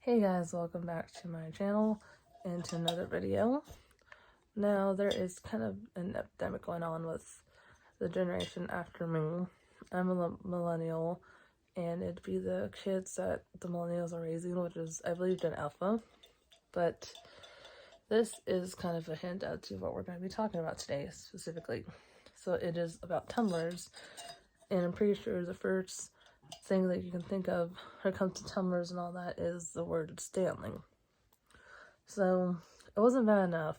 Hey guys, welcome back to my channel and to another video. Now, there is kind of an epidemic going on with the generation after me. I'm a millennial, and it'd be the kids that the millennials are raising, which is, I believe, Gen Alpha. But this is kind of a hint as to what we're going to be talking about today, specifically. So it is about tumblers, and I'm pretty sure the first thing that you can think of when it comes to tumblers and all that is the word Stanley. So it wasn't bad enough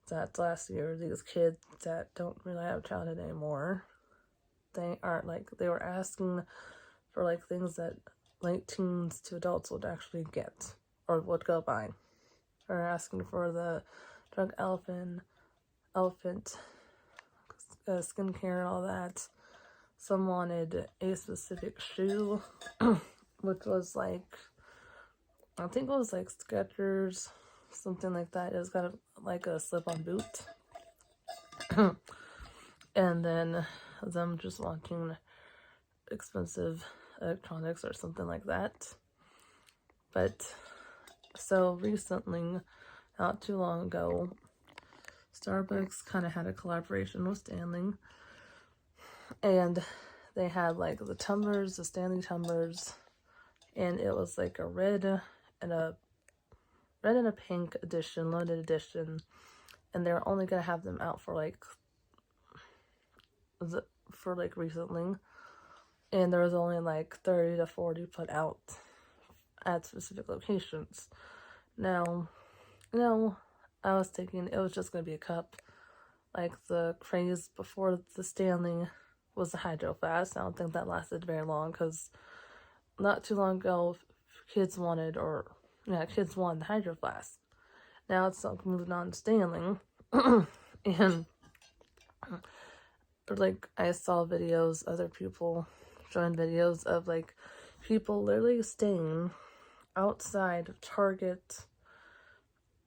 that last year these kids that don't really have childhood anymore, they were asking for like things that late teens to adults would actually get or would go buy. They're asking for the drunk elephant skincare and all that. Some wanted a specific shoe, which was like, I think it was like Skechers, something like that. It was kind of like a slip-on boot. And then them just wanting expensive electronics or something like that. But so recently, not too long ago, Starbucks kind of had a collaboration with Stanley, and they had like the tumblers, the Stanley tumblers, and it was like a red and a pink edition, limited edition, and they're only gonna have them out for like recently, and there was only like 30 to 40 put out at specific locations. Now, I was thinking it was just gonna be a cup. Like the craze before the Stanley was the Hydro Flask. I don't think that lasted very long because not too long ago, kids wanted the Hydro Flask. Now it's like moving on to Stanley, and like I saw videos, other people showing videos of like people literally staying outside of Target,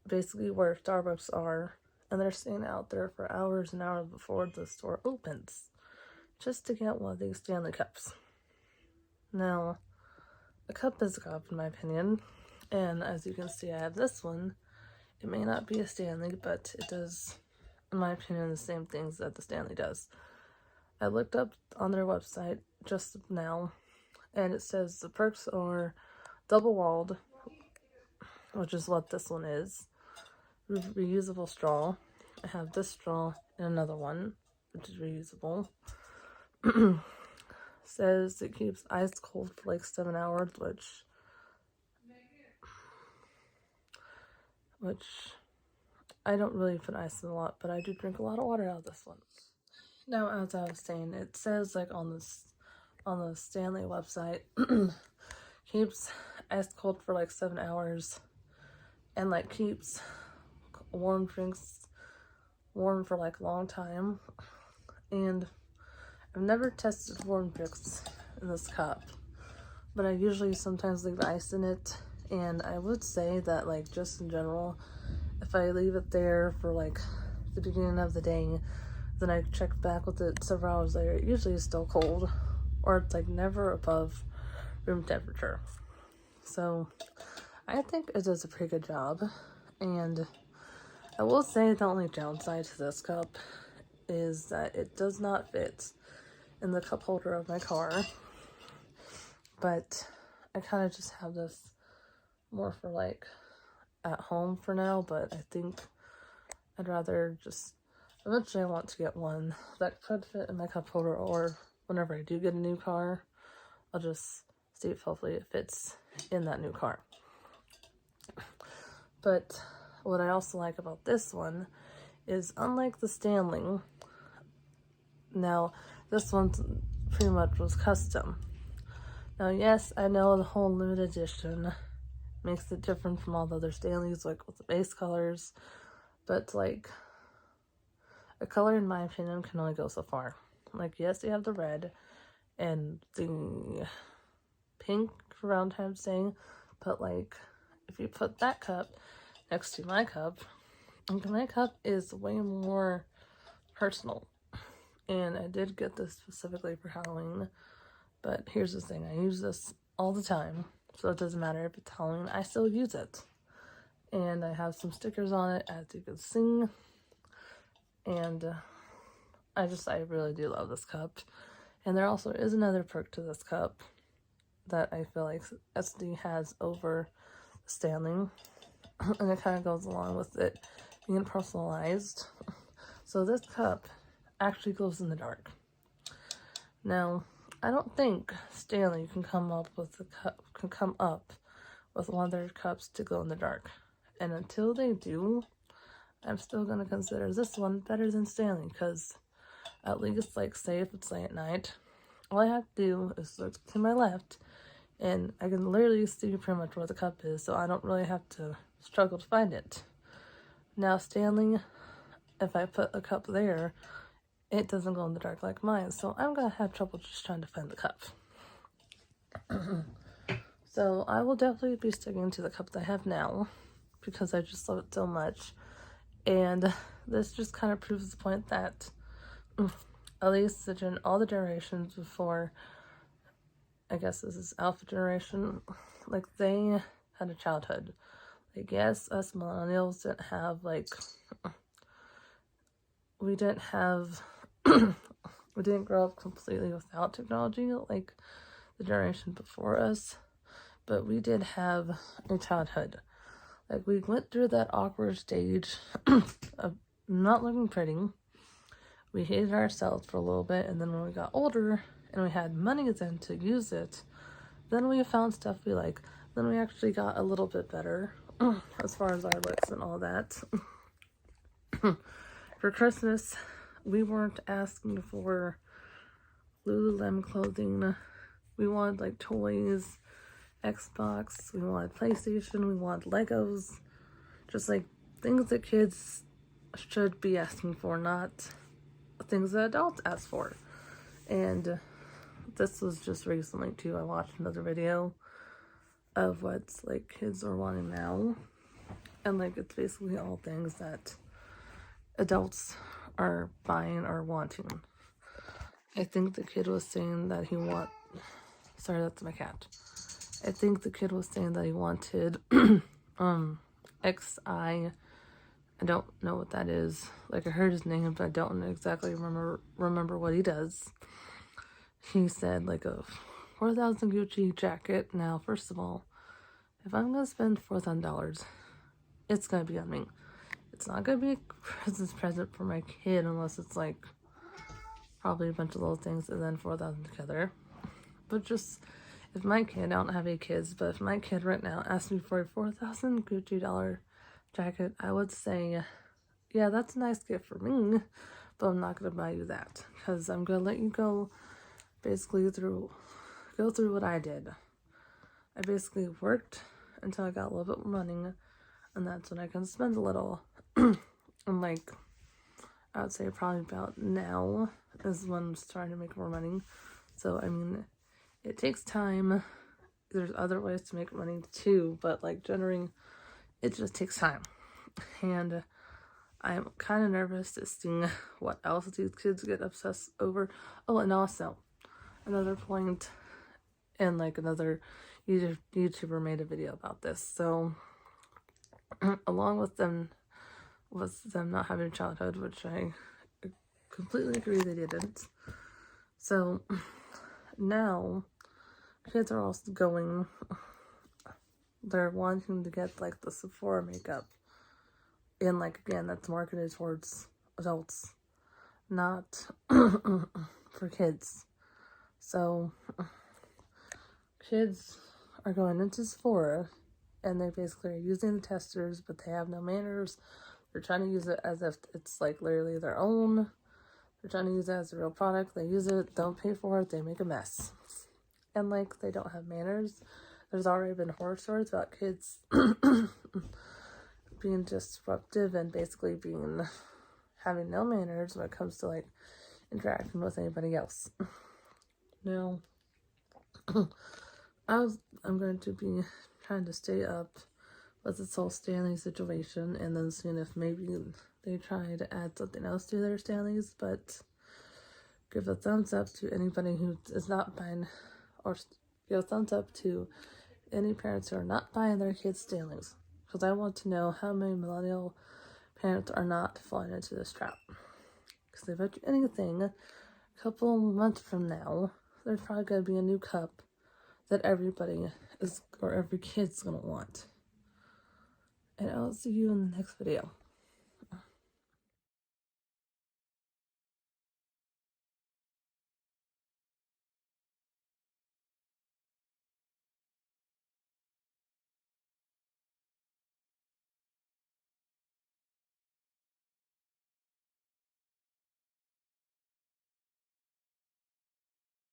basically where Starbucks are, and they're staying out there for hours and hours before the store opens, just to get one of these Stanley cups. Now, a cup is a cup in my opinion, and as you can see I have this one. It may not be a Stanley, but it does, in my opinion, the same things that the Stanley does. I looked up on their website just now, and it says the perks are double-walled, which is what this one is, reusable straw. I have this straw and another one, which is reusable. Says it keeps ice cold for like 7 hours, which I don't really put ice in a lot, but I do drink a lot of water out of this one. Now, as I was saying, it says like on the Stanley website, keeps ice cold for like 7 hours, and like keeps warm drinks warm for like a long time. And I've never tested warm drinks in this cup, but I usually sometimes leave ice in it, and I would say that like just in general, if I leave it there for like the beginning of the day, then I check back with it several hours later, it usually is still cold, or it's like never above room temperature. So I think it does a pretty good job. And I will say the only downside to this cup is that it does not fit in the cup holder of my car, but I kind of just have this more for like at home for now. But I think I'd rather just, eventually I want to get one that could fit in my cup holder, or whenever I do get a new car, I'll just see if hopefully it fits in that new car. But what I also like about this one is, unlike the Stanley, now this one pretty much was custom. Now, yes, I know the whole limited edition makes it different from all the other Stanleys, like with the base colors, but like a color, in my opinion, can only go so far. Like, yes, you have the red and the pink for Valentine's Day, but like if you put that cup next to my cup is way more personal. And I did get this specifically for Halloween, but here's the thing, I use this all the time So it doesn't matter if it's Halloween, I still use it. And I have some stickers on it, as you can see. And I really do love this cup. And there also is another perk to this cup that I feel like SD has over Stanley. And it kind of goes along with it being personalized. So this cup actually glows in the dark. Now, I don't think Stanley can come up with one of their cups to glow in the dark. And until they do, I'm still gonna consider this one better than Stanley, because at least, like, say if it's late at night, all I have to do is look to my left and I can literally see pretty much where the cup is, so I don't really have to struggle to find it. Now Stanley, if I put a cup there, it doesn't glow in the dark like mine, so I'm gonna have trouble just trying to find the cup. So I will definitely be sticking to the cup that I have now, because I just love it so much. And this just kind of proves the point that at least all the generations before, I guess this is Alpha generation, like, they had a childhood. Like, yes, us millennials didn't have, like, we didn't grow up completely without technology like the generation before us, but we did have a childhood. Like, we went through that awkward stage of not looking pretty. We hated ourselves for a little bit, and then when we got older and we had money then to use it, then we found stuff we like. Then we actually got a little bit better as far as our looks and all that. For Christmas, we weren't asking for Lululemon clothing. We wanted, like, toys, Xbox, we wanted PlayStation, we wanted Legos. Just, like, things that kids should be asking for, not things that adults ask for. And this was just recently too. I watched another video of what's, like, kids are wanting now, and, like, it's basically all things that adults are buying or wanting. I think the kid was saying that sorry, that's my cat. I think the kid was saying that he wanted XI. I don't know what that is. Like, I heard his name, but I don't exactly remember what he does. He said, like, a 4,000 Gucci jacket. Now, first of all, if I'm gonna spend $4,000, it's gonna be on me. It's not gonna be a Christmas present for my kid unless it's, like, probably a bunch of little things and then 4,000 together. But just, if my kid, I don't have any kids, but if my kid right now asked me for a 4,000 Gucci jacket, I would say, yeah, that's a nice gift for me, but I'm not gonna buy you that, because I'm gonna let you go through what I did. I basically worked until I got a little bit more money, and that's when I can spend a little. And, like, I would say probably about now is when I'm starting to make more money. So, I mean, it takes time. There's other ways to make money too, but, like, generating, it just takes time. And I'm kind of nervous to see what else these kids get obsessed over. Oh, and also, another point, and, like, another YouTuber made a video about this. So, along with them not having a childhood, which I completely agree they didn't. So, now, kids are also they're wanting to get, like, the Sephora makeup. And, like, again, that's marketed towards adults, not for kids. So, kids are going into Sephora, and they basically are using the testers, but they have no manners. They're trying to use it as if it's, like, literally their own. They're trying to use it as a real product. They use it, don't pay for it, they make a mess. And, like, they don't have manners. There's already been horror stories about kids being disruptive and basically having no manners when it comes to, like, interacting with anybody else. Now, I'm going to be trying to stay up with this whole Stanley situation, and then seeing if maybe they try to add something else to their Stanleys. But give a thumbs up to anybody who is not buying, or give a thumbs up to any parents who are not buying their kids Stanleys, because I want to know how many millennial parents are not falling into this trap. Because if I do anything, a couple months from now, there's probably going to be a new cup that everybody is, or every kid's going to want. And I'll see you in the next video.